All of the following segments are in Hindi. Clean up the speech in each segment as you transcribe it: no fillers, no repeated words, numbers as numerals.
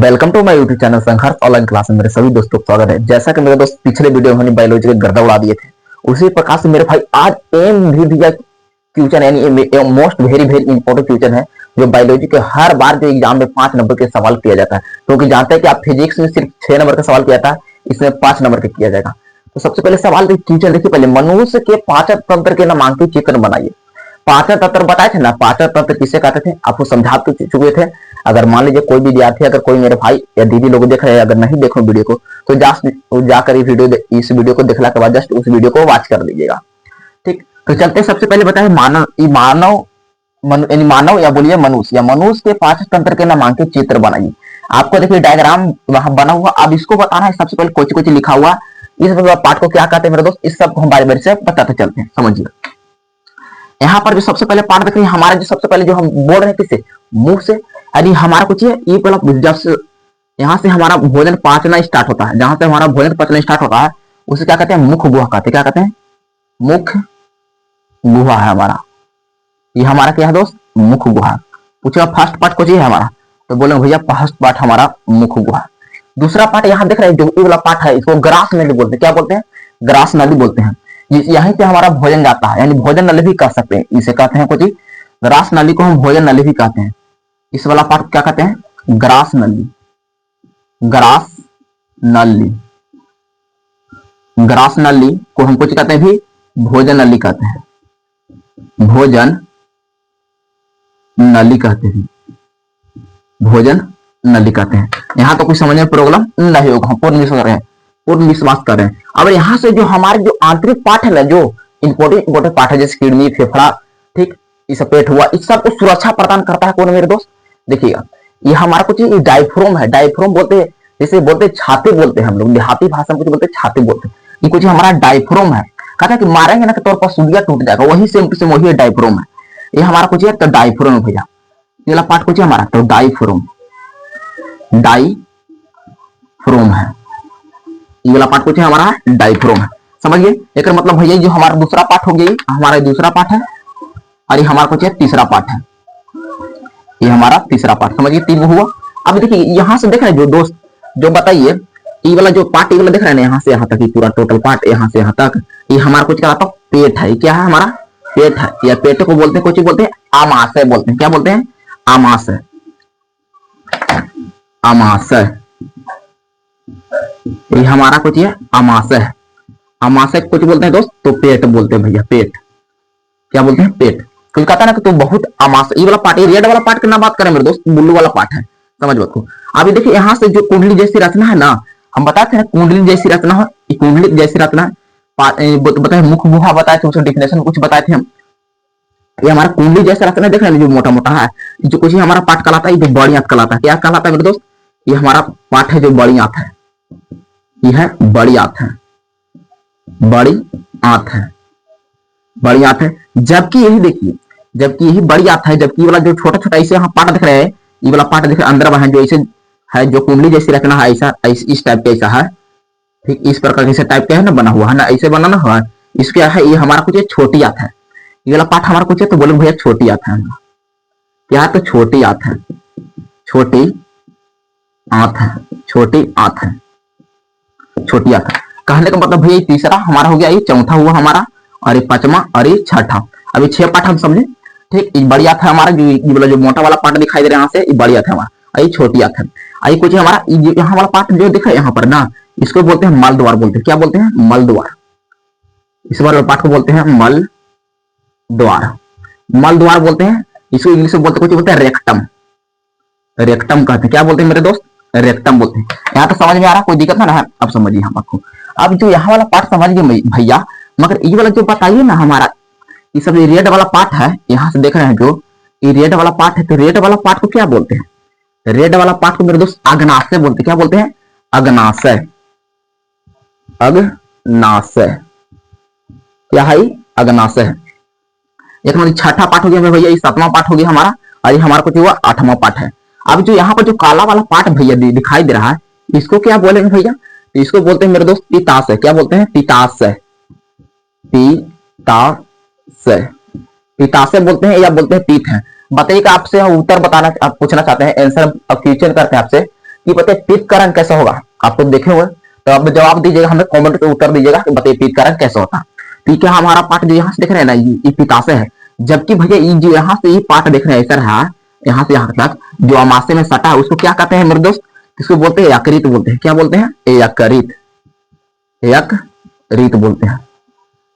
Welcome to my YouTube channel Sangharsh online class में मेरे सभी दोस्तों का स्वागत है। जैसा कि मेरे दोस्त पिछले वीडियो में बायोलॉजी के गर्दा उड़ा दिए थे, उसी प्रकार से मेरे भाई आज एम भी दिया क्वेश्चन यानी most very very important question है जो बायोलॉजी के हर बार जो एग्जाम में 5 नंबर के सवाल किया जाता है। क्योंकि जानते हैं कि आप फिजिक्स में सिर्फ 6 नंबर का सवाल किया था, इसमें 5 नंबर का किया जाएगा। तो सबसे पहले सवाल क्वेश्चन देखिए, पहले मनुष्य के पाचन तंत्र के नामांकित चित्र बनाइए। पाचन तंत्र बताए थे ना, पाचन तंत्र किसे कहते थे आपको समझा चुके थे। अगर मान लीजिए कोई विद्यार्थी, अगर कोई मेरे भाई या दीदी लोग देख रहे हैं, अगर नहीं देखो वीडियो को तो जाकर इस वीडियो को देखने के बाद जस्ट उस वीडियो को वॉच कर लीजिएगा। ठीक, तो चलते सबसे पहले बताए मानव या बोलिए मनुष्य या मनुष्य के पाचन तंत्र के नामांकित चित्र बनाइए। आपको देखिए डायग्राम वहां बना हुआ, अब इसको बताना है। सबसे पहले कुछ लिखा हुआ, इस पार्ट को क्या कहते हैं मेरे दोस्त, इस सब को हम बारी बारी से बताते चलते हैं, समझिए। यहाँ पर जो सबसे पहले पार्ट देख रहे हैं हमारा, जो सबसे पहले जो हम बोल रहे हैं किससे, मुंह से। यदि हमारा कुछ ये वाला जब से यहाँ से हमारा भोजन पाचना स्टार्ट होता है, जहां से हमारा भोजन पचना स्टार्ट होता है उसे क्या कहते हैं, मुख गुहा कहते हैं। क्या कहते हैं, मुख गुहा है हमारा। ये हमारा क्या है दोस्त, मुख गुहा। पूछेगा फर्स्ट पार्ट कुछ है हमारा, तो बोले भैया फर्स्ट पार्ट हमारा मुख गुहा। दूसरा पार्ट यहाँ देख रहे हैं, जो ये वाला पार्ट है इसको ग्रास नली बोलते हैं। क्या बोलते हैं, ग्रास नली बोलते हैं। यहीं से हमारा भोजन जाता है, यानी भोजन नली भी कह सकते हैं, इसे कहते हैं कुछ ग्रास नली को हम भोजन नली भी कहते हैं। इस वाला पार्ट क्या कहते हैं, ग्रास नली। ग्रास नली, ग्रास नली को हम कुछ कहते हैं भी भोजन नली कहते हैं, भोजन नली कहते हैं, भोजन नली कहते हैं। यहां तो कुछ समझ में प्रॉब्लम नहीं होगा, हम पूर्ण विश्वास कर रहे हैं। अब यहाँ से जो हमारे जो आंतरिक पार्ट है ना, जो इंपोर्टेंट पार्ट है, जैसे किडनी, फेफड़ा, ठीक, इस पेट हुआ, इस सब को सुरक्षा प्रदान करता है कौन मेरे दोस्त, देखिएगा। ये हमारा कुछ डायफ्राम है, डायफ्राम बोलते हैं, जैसे बोलते हैं छाती बोलते हैं हम लोग, देहाती भाषा में कुछ बोलते हैं छाती बोलते हैं। ये कुछ हमारा डायफ्राम है। कहता है कि मारेंगे ना के तौर पर सूर्य टूट जाएगा, वही सेम टू सेम वही डायफ्राम है। ये हमारा कुछ है तो डायफ्राम है भैया, ये वाला पार्ट कुछ है हमारा तो डायफ्राम, डायफ्राम है। ये वाला पार्ट कुछ है हमारा डायफ्राम है, समझिए। एक मतलब भैया जो हमारा दूसरा पार्ट हो गया, हमारा दूसरा पार्ट है, और ये हमारा कुछ है तीसरा पार्ट है, ये हमारा तीसरा पार्ट, समझिए। 3 हुआ। अब देखिए यहाँ से देख रहे हैं जो दोस्त, जो बताइए ये वाला जो पार्ट, ये वाला देख रहे हैं ना, यहाँ से यहाँ तक, ये पूरा टोटल पार्ट यहाँ से यहाँ तक, ये हमारा कुछ कहलाता है पेट है। क्या है हमारा, पेट है। या पेट को बोलते हैं, कुछ बोलते हैं आमाशय बोलते हैं। क्या बोलते हैं, आमाशय, आमाशय। ये हमारा कुछ है आमाशय है। आमाशय कुछ बोलते हैं दोस्त तो पेट बोलते हैं भैया, पेट। क्या बोलते हैं, पेट। कोई कहता है ना कि तो बहुत आमाशय, ये वाला पार्ट, ये रेड वाला पार्ट की ना बात करें मेरे दोस्त, ब्लू वाला पार्ट है, समझ बात को। अभी देखिए यहाँ से जो कुंडली जैसी रचना है ना, हम बताते हैं कुंडली जैसी रचना है, ये कुंडली जैसी रचना है, बताए मुख गुहा बताए थे, उसका डिफिनेशन कुछ बताए थे हम। ये हमारा कुंडली जैसा रचना देख रहे हैं, जो मोटा मोटा है, जो कुछ हमारा पार्ट कहलाता है, जो बड़ी आंत कहलाता है। क्या कहलाता है मेरे दोस्त, ये हमारा पार्ट है जो बड़ी आंत है, ये है बड़ी आंत है, बड़ी आंत है, बड़ी आंत है। जबकि यही देखिए, जबकि यही बड़ी आंत है, जबकि वाला जो छोटा छोटा ऐसे यहाँ पार्ट दिख रहे हैं, ये वाला पार्ट दिख रहा है अंदर वहां, जो ऐसे है, जो कुंडली जैसी रचना है, ऐसा इस टाइप का ऐसा है, ठीक, इस प्रकार के टाइप का है ना, बना हुआ है ना, ऐसे बनाना हुआ है। इसके है ये हमारा कुछ छोटी आंत है, ये वाला पार्ट हमारा कुछ है तो बोले भैया छोटी आंत है। क्या है तो छोटी आंत है, छोटी आंत है, छोटी आंत है, छोटी आंत है। कहने का मतलब भैया तीसरा हमारा हो गया, ये चौथा हुआ हमारा, और ये पांचवा और ये छठा। अभी 6 पार्ट हम समझे, ठीक। ये बड़ी आंत है हमारा, जो मोटा वाला पार्ट दिखाई दे रहा है यहाँ से, ये बड़ी आंत है हमारा, ये छोटी आंत है। आई कुछ हमारा यहाँ वाला पार्ट जो दिख रहा है यहाँ पर ना, इसको बोलते हैं मल द्वार बोलते हैं। क्या बोलते हैं, मल द्वार। इस वाले पार्ट को बोलते हैं मल द्वार, मल द्वार बोलते हैं। इसको इंग्लिश में बोलते कुछ बोलते हैं रेक्टम, रेक्टम कहते हैं। क्या बोलते हैं मेरे दोस्त, रेक्टम बोलते हैं। यहाँ तो समझ में आ रहा, कोई दिक्कत ना है, अब समझिए हम आपको। अब जो यहाँ वाला पार्ट समझ गए भैया, मगर ये वाला जो बताइए ना हमारा, ये सब रेड वाला पार्ट है, यहाँ से देख रहे हैं जो ये रेड वाला पार्ट है, तो रेड वाला पार्ट को क्या बोलते हैं, रेड वाला पार्ट को मेरे दोस्त अग्नाशय बोलते हैं। क्या बोलते हैं, अग्नाशय, अग्नाशय। क्या है, अग्नाशय है। एक नंबर छठा पार्ट हो गया भैया, ये 7वां पार्ट हो गया हमारा, और ये हमारा कुछ हुआ 8वां पार्ट है। अब जो यहाँ पर जो काला वाला पार्ट भैया दिखाई दे रहा है, इसको क्या बोलेंगे भैया, इसको बोलते हैं मेरे दोस्त पित्ताशय। क्या बोलते हैं, पित्ताशय, पित्ताशय, पित्ताशय बोलते हैं या बोलते हैं पीत है। बताइएगा, आपसे उत्तर बताना, आप पूछना चाहते हैं, आंसर क्वेश्चन करते हैं आपसे कि बताइए पित्त का रंग कैसा होगा, आपको देखे हुए, तो आप जवाब दीजिएगा, हमें कमेंट पे उत्तर दीजिएगा कि बताइए पित्त का रंग कैसा होता है। ठीक है, हमारा पार्ट जो यहाँ से देख रहे हैं ना, ये पिताशय है, जबकि भैया ये जो यहाँ से ये पार्ट देख रहे हैं ऐसा रहा, यहाँ से यहाँ तक जो अमाशय में सटा है उसको क्या कहते हैं मेरे दोस्त, इसको बोलते हैं यकृत बोलते हैं। क्या बोलते हैं? यकृत, यकृत बोलते हैं।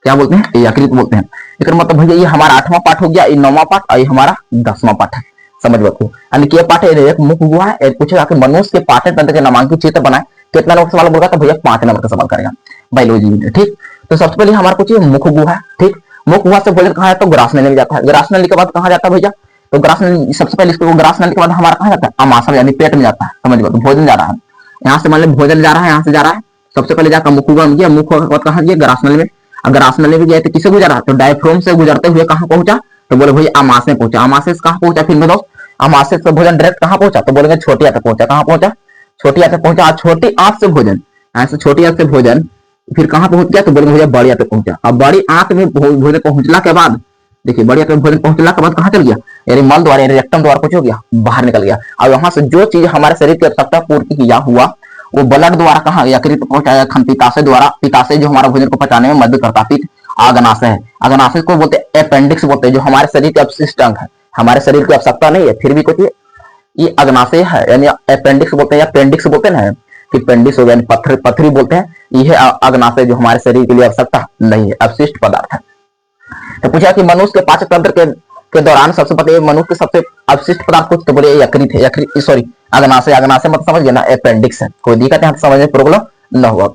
क्या बोलते हैं? यकृत बोलते हैं। एक मतलब भैया ये हमारा 8वां पार्ट हो गया, ये 9वां पार्ट और ये हमारा 10वां पार्ट है, समझ बात। यानी कि ये पार्ट है एक मुख गुहा है, पूछेगा कि मनुष्य के पाचन तंत्र के नामांकित चित्र बनाए, कितना नंबर सवाल बोलेगा, तो भैया 5 नंबर का सवाल करेगा बायोलॉजी में। ठीक, तो सबसे पहले हमारा कुछ मुख गुहा है। ठीक, मुख गुहा से भोजन कहाँ जाता है? ग्रास नली में जाता है। ग्रास नली के बाद कहाँ जाता है भैया? तो ग्रास नली सबसे पहले इसको ग्रास नली के बाद हमारा कहाँ जाता है? अमाशय यानी पेट में जाता है, समझ बात। भोजन जा रहा है यहाँ से, मान लो भोजन जा रहा है यहाँ से जा रहा है, सबसे पहले जाकर मुख गुहा में गया, मुख गुहा के बाद कहाँ गया? ग्रास नली में। अगर ग्रास नली में गया तो किसे गुजरा? तो डायफ्राम से गुजरते हुए कहाँ पहुंचा? तो बोले भैया अमाशय पहुंचा। अमाशय से कहाँ पहुंचा फिर में दोस्त? अमाशय से भोजन डायरेक्ट कहाँ पहुंचा? तो बोलेंगे छोटी आंत तक पहुंचा। कहाँ पहुंचा? छोटी आंत तक पहुंचा। छोटी आंत से भोजन, ऐसे छोटी आंत से भोजन फिर कहाँ पहुंच गया? तो बोलेंगे भैया बड़ी आंत तक पहुंचा। अब बड़ी आंत में भोजन पहुंचला के बाद देखिए, बड़ी आंत में भोजन पहुंचला के बाद कहाँ चल गया? यानी मल द्वारा यानी रेक्टम द्वारा कुछ हो गया, बाहर निकल गया। और वहां से जो चीज हमारे शरीर की आवश्यकता पूर्ति किया हुआ वो ब्लड द्वारा कहाँ? यकृत पहुंचाया, पिताशय द्वारा। पिताशय जो हमारा भोजन को पचाने में मदद करता। फिर आग्नाशय है, आग्नाशय को बोलते हैं अपेंडिक्स बोलते हैं, जो हमारे शरीर के अवशिष्ट अंग है, हमारे शरीर की आवश्यकता नहीं है फिर भी कुछ ये अग्नाशय है, यानी अपेंडिक्स बोलते हैं या पेंडिक्स बोलते हैं ना, कि पेंडिक्स हो गया पत्थर, पथरी बोलते हैं। यह अग्नाशय जो हमारे शरीर के लिए आवश्यकता नहीं है, अवशिष्ट पदार्थ है। तो पूछा कि मनुष्य के पाचन तंत्र के दौरान सबसे पहले मनुष्य के सबसे अवशिष्ट पदार्थ कुछ, तो बोले यकृत है, यकृत सॉरी अग्नाशय। अग्नाशय मतलब समझ गए ना, अपेंडिक्स है। कोई दिक्कत यहाँ समझ में प्रॉब्लम न होगा।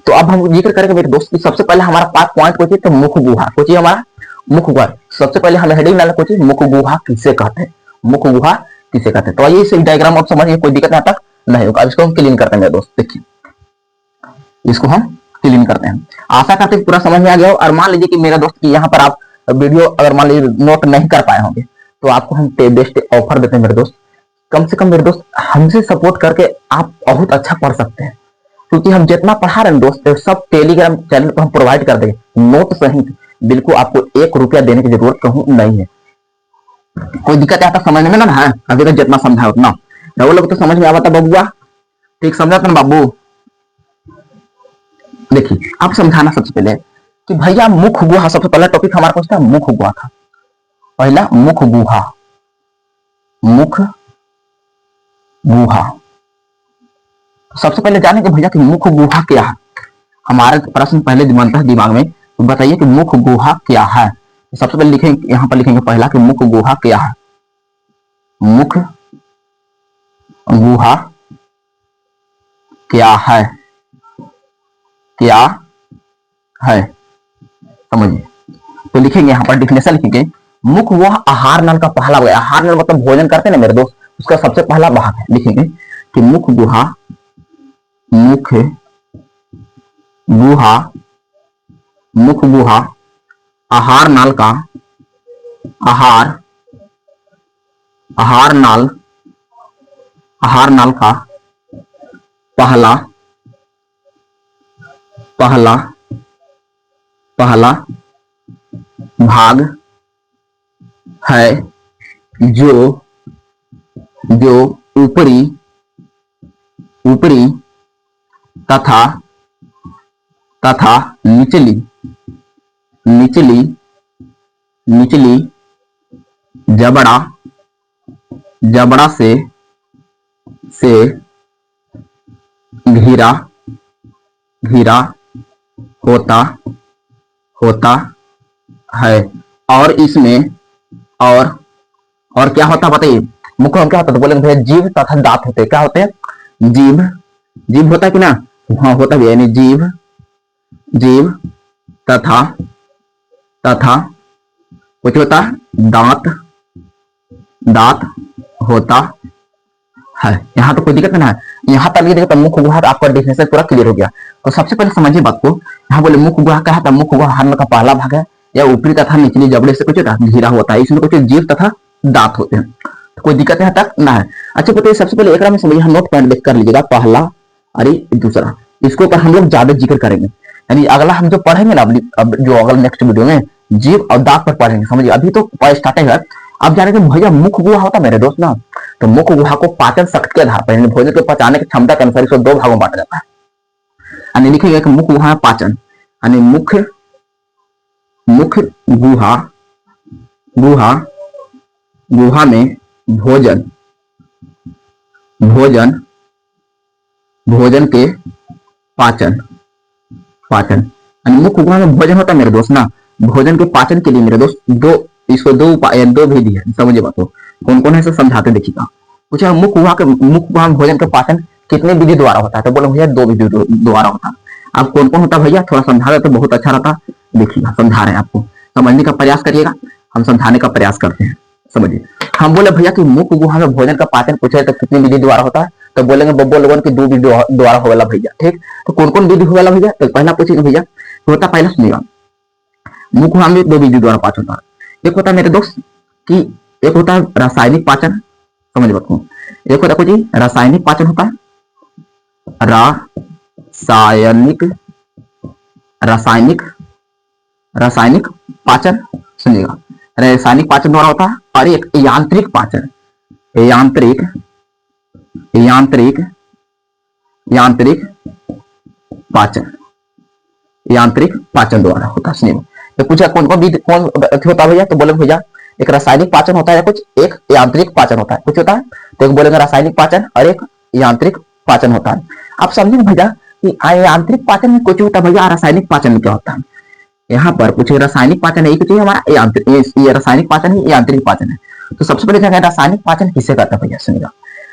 तो अब हम जिक्र करेंगे मेरे दोस्त, सबसे पहले हमारा पार्ट पॉइंट कुछ तो मुख गुहा, कुछ हमारा मुख गुहा। सबसे पहले हमें हेडिंग डालना कुछ मुख गुहा किसे कहते हैं, मुख गुहा किसे कहते हैं। तो आइए इस डायग्राम आप समझिए, कोई दिक्कत यहाँ तक नहीं होगा। अब इसको हम क्लीन करते हैं मेरे दोस्त, देखिए इसको हम क्लीन करते हैं। आशा करते हैं पूरा समझ में आ गया हो। और मान लीजिए कि मेरा दोस्त की यहाँ पर आप वीडियो अगर मान लीजिए नोट नहीं कर पाए होंगे, तो आपको हम बेस्ट ऑफर देते हैं मेरे दोस्त। कम से कम मेरे दोस्त हमसे सपोर्ट करके आप बहुत अच्छा पढ़ सकते हैं, क्योंकि हम जितना पढ़ा रहे हैं दोस्त सब टेलीग्राम चैनल पर हम प्रोवाइड कर देंगे, नोट सहित। बिल्कुल आपको 1 रुपया देने की जरूरत कहूँ नहीं है। कोई दिक्कत आता समझने में ना है? अभी तक जितना समझा उतना वो लोग तो समझ में आता बबुआ, ठीक समझा था ना बाबू। देखिए आप समझाना सबसे पहले कि भैया मुख गुहा, सबसे पहला टॉपिक हमारा कौन था? मुख गुहा था। पहला मुख गुहा, मुख गुहा। सबसे पहले जाने कि भैया कि मुख गुहा क्या है। हमारे प्रश्न पहले बनता है दिमाग में, तो बताइए कि मुख गुहा क्या है। सबसे पहले लिखेंगे, यहां पर लिखेंगे पहला कि मुख गुहा क्या है। मुख गुहा क्या है, क्या है समझिए। तो लिखेंगे यहां पर डिफिनेशन लिखेंगे, मुख गुहा आहार नल का पहला भाग। आहार नल मतलब भोजन करते हैं ना मेरे दोस्त, उसका सबसे पहला भाग है। लिखेंगे कि मुख गुहा, मुख गुहा, मुख गुहा आहार नाल का, आहार नाल, आहार नाल का पहला पहला पहला भाग है, जो जो ऊपरी ऊपरी तथा तथा निचली निचली निचली जबड़ा जबड़ा से घिरा घिरा होता होता है। और इसमें और क्या होता बताइए, मुख में क्या होता है? तो बोलेंगे भैया जीभ तथा दांत होते हैं। क्या होते हैं? जीभ, जीभ होता है कि ना? हाँ होता भी है, यानी जीभ, जीभ तथा तथा कुछ होता है दांत, दांत होता है। यहाँ तो कोई दिक्कत नहीं है। यहाँ तक ये देखो मुख गुहा आपका डिफिनेशन पूरा क्लियर हो गया। तो सबसे पहले समझिए बात को, यहाँ बोले मुख गुहा क्या है? मुख गुहा आहार नल का पहला भाग है, या ऊपरी तथा निचली जबड़े से कुछ घिरा होता है। इसमें कुछ जीभ तथा दांत होते हैं। तो कोई दिक्कत यहाँ तक ना है। अच्छा बताइए सबसे पहले एक में समझिए, नोट पॉइंट लिख कर लीजिएगा, पहला अरे दूसरा। इसको पर हम लोग ज्यादा जिक्र करेंगे, यानी अगला हम जो पढ़ेंगे ना अब जो अगला नेक्स्ट वीडियो में जीभ और दांत पर पढ़ेंगे। समझिए अभी तो स्टार्टिंग है, अब जानेंगे भैया मुख गुहा होता मेरे दोस्त ना, तो मुख गुहा को पाचन शक्ति के आधार पर यानी भोजन को पचाने की क्षमता के अनुसार इसको दो भागों में बांटा जाता है। यानी लिखेंगे कि मुख गुहा पाचन यानी मुख गुहा गुहा में भोजन के पाचन यानी मुख गुहा में भोजन होता है मेरे दोस्त ना। भोजन के पाचन के लिए मेरे दोस्त दो विधि है, समझिए बात को। कौन कौन है इसे समझाते देखिएगा। पूछा मुख गुहा में भोजन का पाचन कितने विधि द्वारा होता है, तो बोलो भैया दो विधि द्वारा होता है। अब कौन कौन होता है भैया, थोड़ा समझा देते तो बहुत अच्छा रहता। देखिएगा समझा रहे हैं आपको, समझने का प्रयास करिएगा, हम समझाने का प्रयास करते हैं। समझिए, हम बोले भैया कि मुख गुहा में भोजन का पाचन पूछे तो कितनी विधि द्वारा होता है, तो बोलेंगे बब्बो लोगों की दो विधि द्वारा होगा भैया। ठीक, तो कौन कौन विधि होगा भैया, तो पहला पूछेंगे भैया होता, पहला सुनिएगा। मुख गुहा में दो विधि द्वारा पाचन होता है। एक होता है मेरे दोस्त कि एक होता है रासायनिक पाचन, समझ बात। एक होता है कुछ रासायनिक पाचन होता है, रासायनिक पाचन, सुनिएगा रासायनिक पाचन द्वारा होता है। और एक यांत्रिक पाचन, यांत्रिक पाचन द्वारा होता है। सुनिए, तो पूछा कौन होता है भैया, तो बोले भैया एक रासायनिक पाचन होता है, कुछ एक यांत्रिक पाचन होता है, कुछ होता है तो एक बोलेंगे रासायनिक पाचन और एक यांत्रिक पाचन होता है। आप समझेंगे भैया कि यांत्रिक पाचन में कुछ होता है भैया, रासायनिक पाचन में क्या होता है। यहाँ पर पूछे रासायनिक पाचन एक चीज हमारा ये रासायनिक पाचन है, यांत्रिक पाचन है। तो सबसे पहले क्या रासायनिक पाचन किसे करता है भैया, सुनिएगा।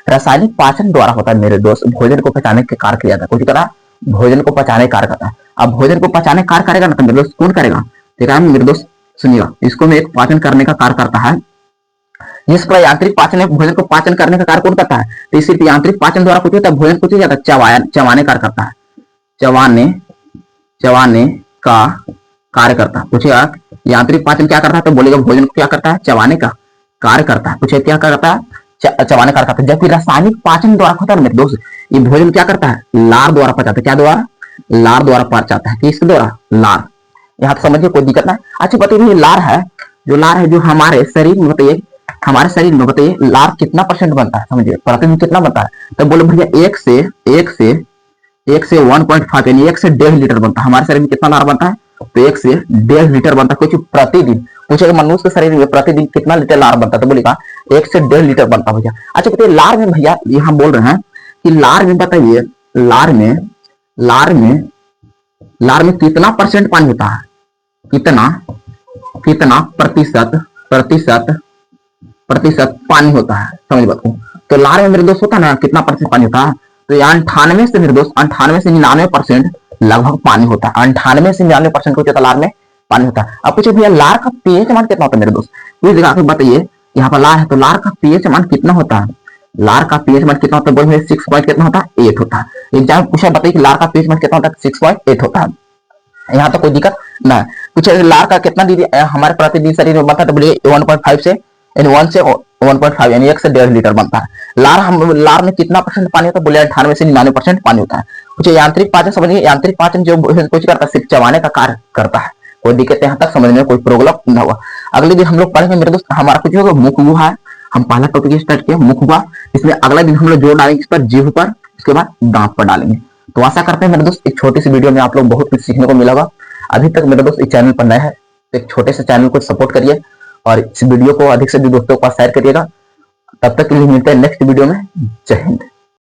रासायनिक पाचन द्वारा होता है मेरे दोस्त भोजन को पचाने के कार्य किया जाता है। कुछ करा भोजन को पचाने कार्य करता है। अब भोजन को पचाने कार्य करेगा ना, तो मेरे दोस्त कौन करेगा, देखा मेरे दोस्त सुनिएगा, इसको में एक पाचन करने का कार्य करता है। जिस पर यांत्रिक पाचन है, भोजन को पाचन करने का कार्य कौन करता है, तो सिर्फ यांत्रिक पाचन द्वारा कुछ होता है, भोजन कुछ जाता है चबाने कार्य करता है, चबाने का कार्य करता है। पूछेगा यांत्रिक पाचन क्या करता है, तो बोलेगा भोजन को क्या करता है, चबाने का कार्य करता है। पूछे क्या करता है, चबाने कार्य करता है। जबकि रासायनिक पाचन द्वारा होता है मेरे दोस्त, ये भोजन क्या करता है, लार द्वारा पचाता है। क्या द्वारा, लार द्वारा पचाता है। किसके द्वारा, लार। यहाँ तो समझिए कोई दिक्कत ना। अच्छा बताइए लार है जो हमारे शरीर में, बताइए हमारे शरीर में बताइए लार कितना % बनता है, समझिए प्रतिदिन कितना बनता है, तो बोलो भैया 1 से 1.5 यानी 1 से 1.5 लीटर बनता है। हमारे शरीर में कितना लार बनता है, तो 1 से 1.5 लीटर बनता है कुछ प्रतिदिन। पूछेगा मनुष्य के शरीर में प्रतिदिन कितना लीटर लार बनता है, तो बोलेगा 1 से 1.5 लीटर बनता है भैया। अच्छा बताइए लार में भैया, यहाँ बोल रहे हैं कि लार में बताइए लार में कितना % पानी होता है, कितना प्रतिशत पानी होता है, समझ बात को। तो लार में मेरे दोस्त होता है ना कितना % पानी होता है, तो 98 से मेरे दोस्त 98 से 99% लगभग पानी होता है। 98 से 99% कुछ लार में पानी होता है। अब पूछे भैया लार का पीएच मान कितना होता है मेरे दोस्त, कोई जगह पे बताइए। यहाँ पर लार है तो लार का पीएच मान कितना होता है, लार का पीएच मान कितना होता है, बोलिए 6 पॉइंट कितना होता है, 8 होता है। एग्जाम पूछा बताइए कि लार का पीएच मान कितना होता है, 6.8 होता है। यहाँ तो कोई दिक्कत ना है। पूछे लार का कितना दीदी हमारे प्रतिदिन शरीर में बनता है, तो बोलिए 1.5 से 1 से 1.5 यानी 1 से 1.5 लीटर बनता है। लार में कितना % पानी होता है, बोले 98 से 99% पानी होता है। कुछ यांत्रिक पाचन समझिए, यांत्रिक पाचन जो कुछ करता है सिर्फ चबाने का कार्य करता है। कोई दिक्कत यहाँ तक समझने में कोई प्रॉब्लम ना हुआ। अगले दिन हम लोग पढ़ेंगे मेरे दोस्त हमारा कुछ होगा मुख गुहा है। हम पहला टॉपिक स्टार्ट किया मुख गुहा, इसमें अगला दिन हम लोग जोर डालेंगे इस पर जीभ पर, उसके बाद दांत पर डालेंगे। तो आशा करते हैं मेरे दोस्त एक छोटी सी वीडियो में आप लोग बहुत कुछ सीखने को मिला होगा। अभी तक मेरे दोस्त इस चैनल पर नए हैं तो एक छोटे से चैनल को सपोर्ट करिए और इस वीडियो को अधिक से अधिक दोस्तों को शेयर करिएगा। तब तक के लिए मिलते हैं नेक्स्ट वीडियो में। जय हिंद।